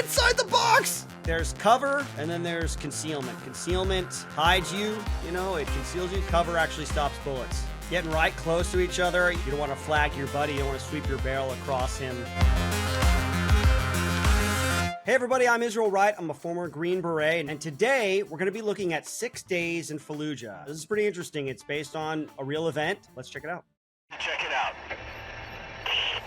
inside the box! There's cover, and then there's concealment. Concealment hides you, you know, it conceals you. Cover actually stops bullets. Getting right close to each other. You don't want to flag your buddy. You don't want to sweep your barrel across him. Hey everybody, I'm Israel Wright. I'm a former Green Beret, and today we're going to be looking at 6 days in Fallujah. This is pretty interesting. It's based on a real event. Let's check it out. Check it out.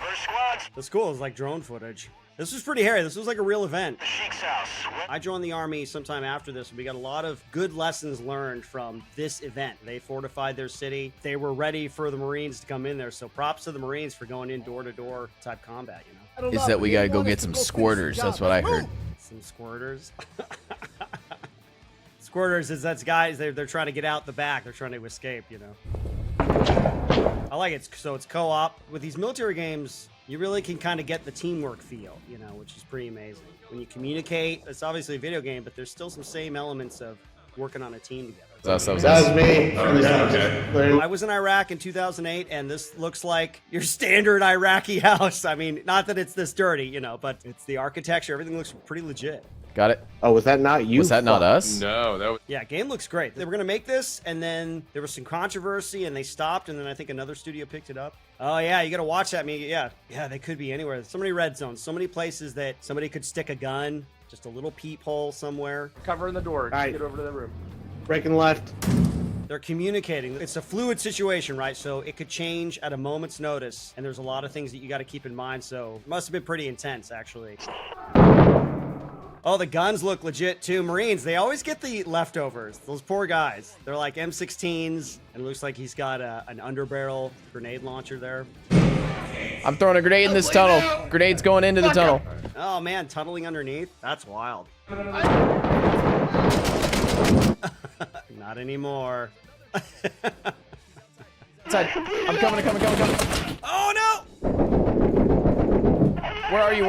First squads. That's cool. It's like drone footage. This was pretty hairy. This was like a real event. The Sheik's house. I joined the army sometime after this. We got a lot of good lessons learned from this event. They fortified their city. They were ready for the Marines to come in there. So props to the Marines for going in door-to-door type combat, you know? Is that we gotta go get some squirters. That's what I heard. Some squirters. Squirters is that's guys, they're trying to get out the back. They're trying to escape, you know? I like it. So it's co-op. With these military games, you really can kind of get the teamwork feel, you know, which is pretty amazing. When you communicate, it's obviously a video game, but there's still some same elements of working on a team together. That was me. Okay. I was in Iraq in 2008, and this looks like your standard Iraqi house. I mean, not that it's this dirty, you know, but it's the architecture. Everything looks pretty legit. Got it. Oh, was that not you? Was that not us? No, that was... Yeah, game looks great. They were going to make this, and then there was some controversy, and they stopped, and then I think another studio picked it up. Oh, yeah, you got to watch that. Yeah, they could be anywhere. So many red zones, so many places that somebody could stick a gun, just a little peephole somewhere. Covering the door. Right. Get over to the room. Breaking left. They're communicating. It's a fluid situation, right? So it could change at a moment's notice, and there's a lot of things that you got to keep in mind. So it must have been pretty intense, actually. Oh, the guns look legit too. Marines, they always get the leftovers. Those poor guys. They're like M16s, and it looks like he's got an underbarrel grenade launcher there. I'm throwing a grenade in this tunnel. Grenade's going into the tunnel. Oh man, tunneling underneath? That's wild. Not anymore. Inside. I'm coming. Oh no! Where are you?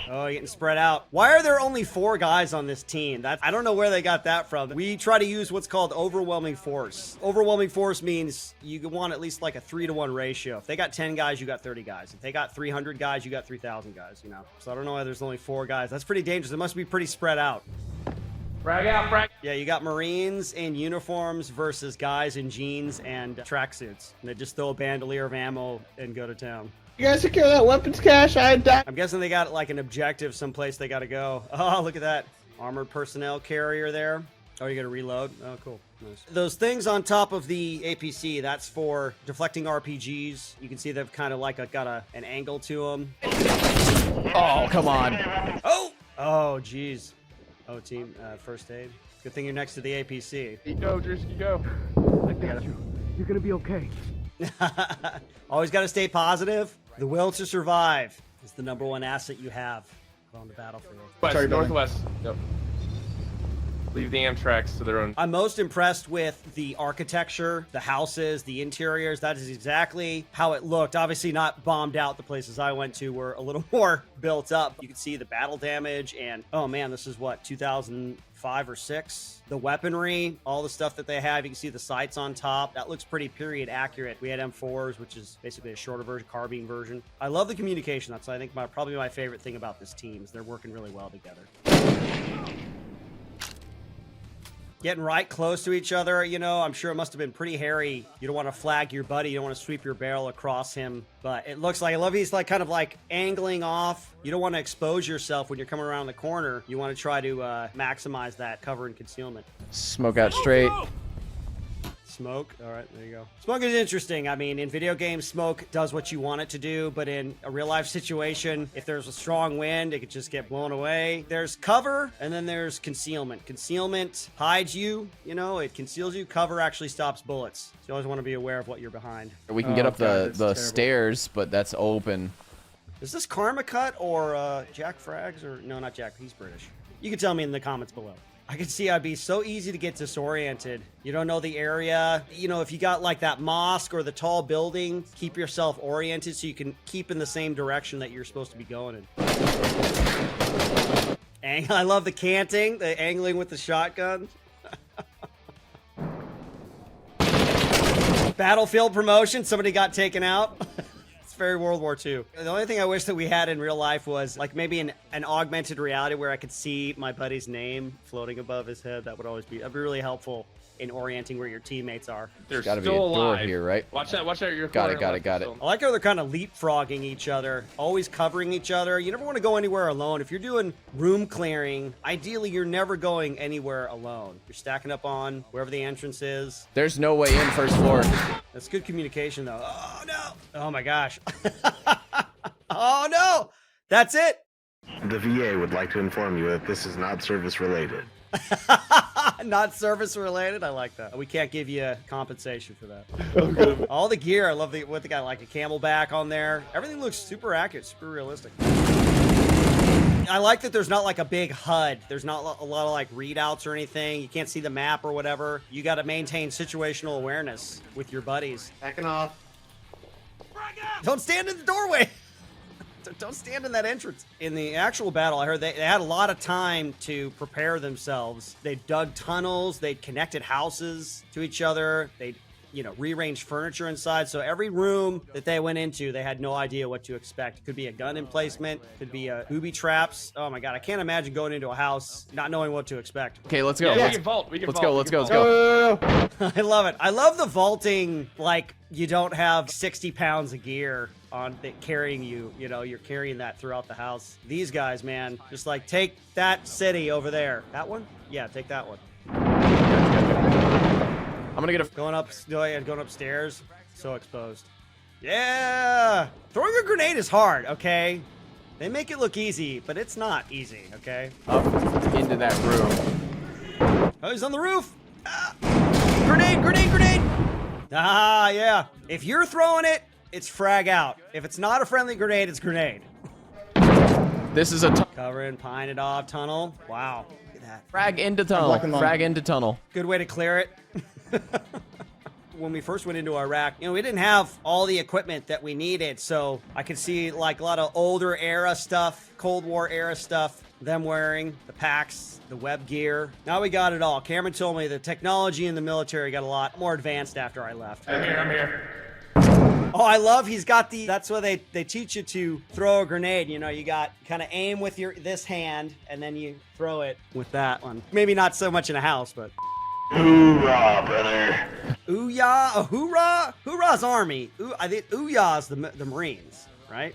Oh, you're getting spread out. Why are there only 4 guys on this team? I don't know where they got that from. We try to use what's called overwhelming force. Overwhelming force means you want at least like a 3-to-1 ratio. If they got 10 guys, you got 30 guys. If they got 300 guys, you got 3,000 guys, you know? So I don't know why there's only 4 guys. That's pretty dangerous. It must be pretty spread out. Frag out, frag. Yeah, you got Marines in uniforms versus guys in jeans and tracksuits. And they just throw a bandolier of ammo and go to town. You guys secure that weapons cache? I died. I'm guessing they got like an objective someplace they got to go. Oh, look at that. Armored personnel carrier there. Oh, you got to reload? Oh, cool. Nice. Those things on top of the APC, that's for deflecting RPGs. You can see they've kind of like got an angle to them. Oh, come on. Oh, geez. Oh, team, first aid. Good thing you're next to the APC. You go, Drewski, go. I got you. You're gonna be okay. Always got to stay positive. The will to survive is the #1 asset you have on the battlefield. West, Sorry, northwest. Yep. Leave the Amtraks to their own. I'm most impressed with the architecture, the houses, the interiors. That is exactly how it looked. Obviously not bombed out. The places I went to were a little more built up. You can see the battle damage and, oh man, this is what, 2005 or 6? The weaponry, all the stuff that they have. You can see the sights on top. That looks pretty period accurate. We had M4s, which is basically a shorter version, carbine version. I love the communication. That's, I think, probably my favorite thing about this team is they're working really well together. Getting right close to each other, you know, I'm sure it must have been pretty hairy. You don't want to flag your buddy. You don't want to sweep your barrel across him. But it looks like, I love he's like kind of like angling off. You don't want to expose yourself when you're coming around the corner. You want to try to maximize that cover and concealment. Smoke out straight. Smoke. All right, there you go. Smoke is interesting. I mean, in video games, smoke does what you want it to do, but in a real life situation, if there's a strong wind, it could just get blown away. There's cover, and then there's concealment. Concealment hides you, you know, it conceals you. Cover actually stops bullets. So you always want to be aware of what you're behind. We can get up the stairs, but that's open. Is this Karma Cut or Jack Frags? Or no, not Jack. He's British. You can tell me in the comments below. I can see I'd be so easy to get disoriented. You don't know the area. You know, if you got like that mosque or the tall building, keep yourself oriented so you can keep in the same direction that you're supposed to be going in. I love the canting, the angling with the shotgun. Battlefield promotion, somebody got taken out. very World War II. The only thing I wish that we had in real life was like maybe an augmented reality where I could see my buddy's name floating above his head. That'd be really helpful in orienting where your teammates are. They're Gotta be still a door alive. here, right? Watch that. Watch out. You're Got it. I like how they're kind of leapfrogging each other, always covering each other. You never want to go anywhere alone. If you're doing room clearing, ideally you're never going anywhere alone. You're stacking up on wherever the entrance is. There's no way in first floor. That's good communication though. Oh no. Oh my gosh. Oh no. That's it. The VA would like to inform you that this is not service related. Not service related. I like that. We can't give you compensation for that. All the gear. I love what the guy like a camelback on there. Everything looks super accurate, super realistic. I like that there's not like a big HUD. There's not a lot of like readouts or anything. You can't see the map or whatever. You got to maintain situational awareness with your buddies. Backing off. Don't stand in the doorway. Don't stand in that entrance. In the actual battle, I heard they had a lot of time to prepare themselves. They dug tunnels. They connected houses to each other. They, rearranged furniture inside. So every room that they went into, they had no idea what to expect. It could be a gun emplacement. Could be booby traps. Oh my God. I can't imagine going into a house not knowing what to expect. Okay, let's go. Yeah, we can vault. Let's go. I love it. I love the vaulting. Like you don't have 60 pounds of gear on carrying you. You're carrying that throughout the house. These guys, man, just like take that city over there. That one? Yeah, take that one. I'm gonna get a. Going upstairs. So exposed. Yeah. Throwing a grenade is hard. Okay. They make it look easy, but it's not easy. Okay. Up into that room. Oh, he's on the roof. Ah. Grenade. Ah, yeah. If you're throwing it, it's frag out. If it's not a friendly grenade, it's grenade. This is a Covering, pine it off, tunnel. Wow. Look at that. frag into tunnel. Frag into tunnel. Good way to clear it. When we first went into Iraq, we didn't have all the equipment that we needed. So I could see like a lot of older era stuff, Cold War era stuff, them wearing the packs, the web gear. Now we got it all. Cameron told me the technology in the military got a lot more advanced after I left. I'm here. Oh, I love he's got that's where they teach you to throw a grenade. You got kind of aim with this hand and then you throw it with that one. Maybe not so much in a house, but. Hoorah, brother. Ooh-yah, hoorah? Hoorah's army. I think ooh-yah's the Marines, right?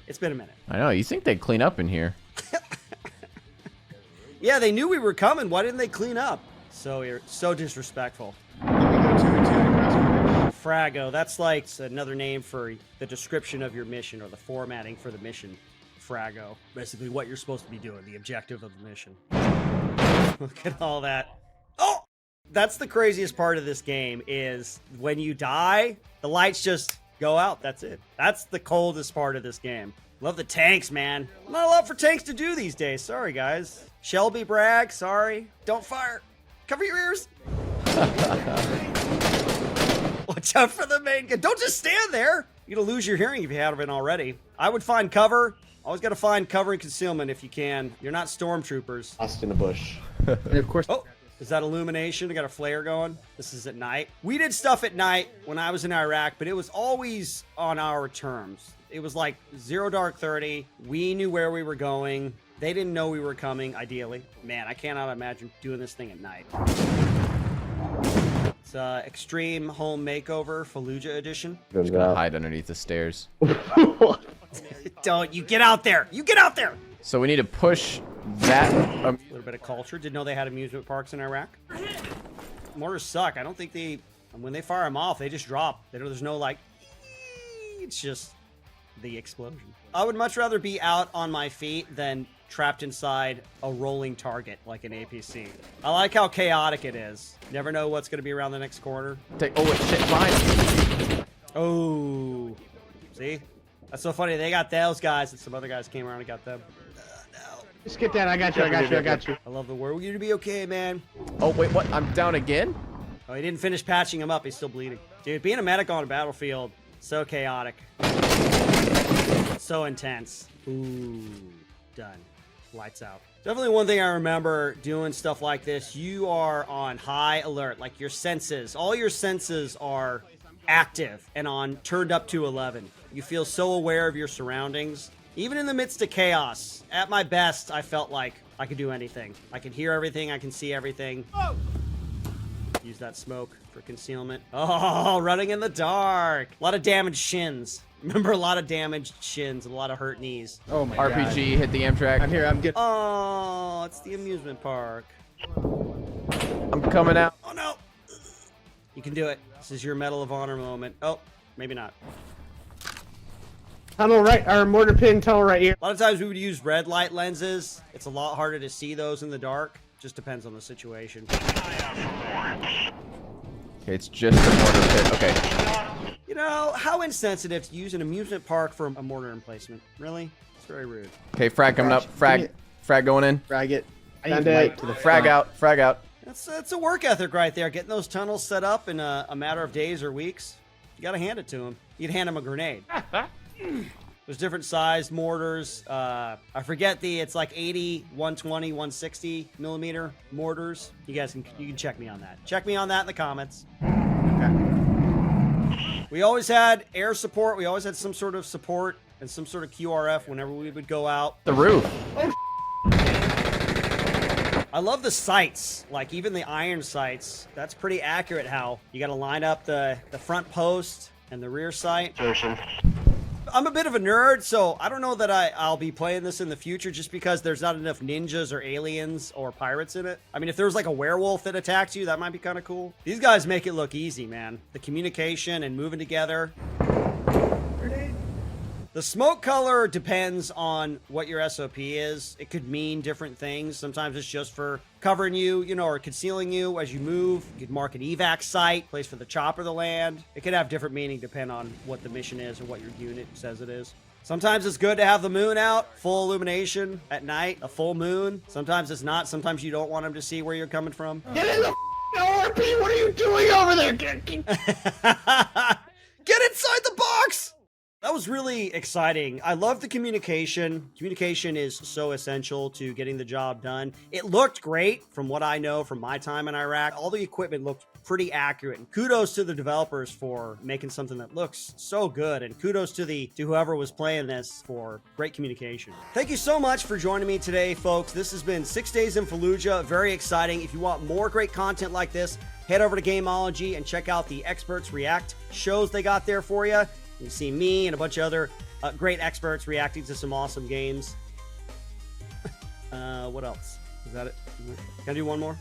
It's been a minute. I know. You think they'd clean up in here? Yeah, they knew we were coming. Why didn't they clean up? So disrespectful. Frago. That's like another name for the description of your mission or the formatting for the mission. Frago. Basically what you're supposed to be doing, the objective of the mission. Look at all that. Oh! That's the craziest part of this game is when you die, the lights just go out. That's it. That's the coldest part of this game. Love the tanks, man. Not a lot for tanks to do these days. Sorry, guys. Shelby Bragg, sorry. Don't fire. Cover your ears. Watch out for the main gun. Don't just stand there. You're going to lose your hearing if you haven't already. I would find cover. Always got to find cover and concealment if you can. You're not stormtroopers. Lost in a bush. And of course, Oh, is that illumination? I got a flare going. This is at night. We did stuff at night when I was in Iraq, but it was always on our terms. It was like 0 dark 30. We knew where we were going. They didn't know we were coming, ideally. Man, I cannot imagine doing this thing at night. It's Extreme Home Makeover Fallujah Edition. Just gonna hide underneath the stairs. Don't you get out there. You get out there. So we need to push that. A little bit of culture. Didn't know they had amusement parks in Iraq. Mortars suck. I don't think when they fire them off, they just drop. There's no like, it's just the explosion. I would much rather be out on my feet than trapped inside a rolling target like an APC. I like how chaotic it is. Never know what's going to be around the next corner. Oh, wait, shit, behind. Oh, see? That's so funny. They got those guys and some other guys came around and got them. No. Just get down. I got you. I love the word. We're going to be okay, man. Oh, wait, what? I'm down again? Oh, he didn't finish patching him up. He's still bleeding. Dude, being a medic on a battlefield, so chaotic. So intense. Ooh, done. Lights out. Definitely one thing I remember doing stuff like this, you are on high alert. Like your senses, all your senses are active and on turned up to 11. You feel so aware of your surroundings. Even in the midst of chaos, at my best, I felt like I could do anything. I can hear everything, I can see everything. Use that smoke for concealment. Oh, running in the dark. A lot of damaged shins. Remember, a lot of damaged shins, and a lot of hurt knees. Oh my RPG hit the Amtrak. God. I'm here. I'm getting. Oh, it's the amusement park. I'm coming out. Oh no! You can do it. This is your Medal of Honor moment. Oh, maybe not. Tunnel right, or mortar pin tunnel right here. A lot of times we would use red light lenses. It's a lot harder to see those in the dark. Just depends on the situation. Okay, it's just a mortar pit. Okay. You know, how insensitive to use an amusement park for a mortar emplacement. Really? It's very rude. Okay, frag coming up. Frag going in. Frag it. I Send need it. light to the Frag out. Frag out. That's a work ethic right there. Getting those tunnels set up in a matter of days or weeks. You gotta hand it to him. You'd hand him a grenade. There's different sized mortars. I forget it's like 80, 120, 160 millimeter mortars. You can check me on that. Check me on that in the comments. We always had air support. We always had some sort of support and some sort of QRF whenever we would go out. The roof. I love the sights, like even the iron sights. That's pretty accurate how you got to line up the front post and the rear sight. I'm a bit of a nerd, so I don't know that I'll be playing this in the future just because there's not enough ninjas or aliens or pirates in it. I mean, if there was like a werewolf that attacks you, that might be kind of cool. These guys make it look easy, man. The communication and moving together. The smoke color depends on what your SOP is. It could mean different things. Sometimes it's just for covering you, or concealing you as you move. You could mark an evac site, place for the chopper to land. It could have different meaning depending on what the mission is or what your unit says it is. Sometimes it's good to have the moon out, full illumination at night, a full moon. Sometimes it's not. Sometimes you don't want them to see where you're coming from. Get in the ORP! What are you doing over there? Get inside the box! That was really exciting. I love the communication. Communication is so essential to getting the job done. It looked great from what I know from my time in Iraq. All the equipment looked pretty accurate. And kudos to the developers for making something that looks so good. And kudos to whoever was playing this for great communication. Thank you so much for joining me today, folks. This has been 6 Days in Fallujah. Very exciting. If you want more great content like this, head over to Gamology and check out the Experts React shows they got there for you. You can see me and a bunch of other great experts reacting to some awesome games. What else? Is that it? Can I do one more?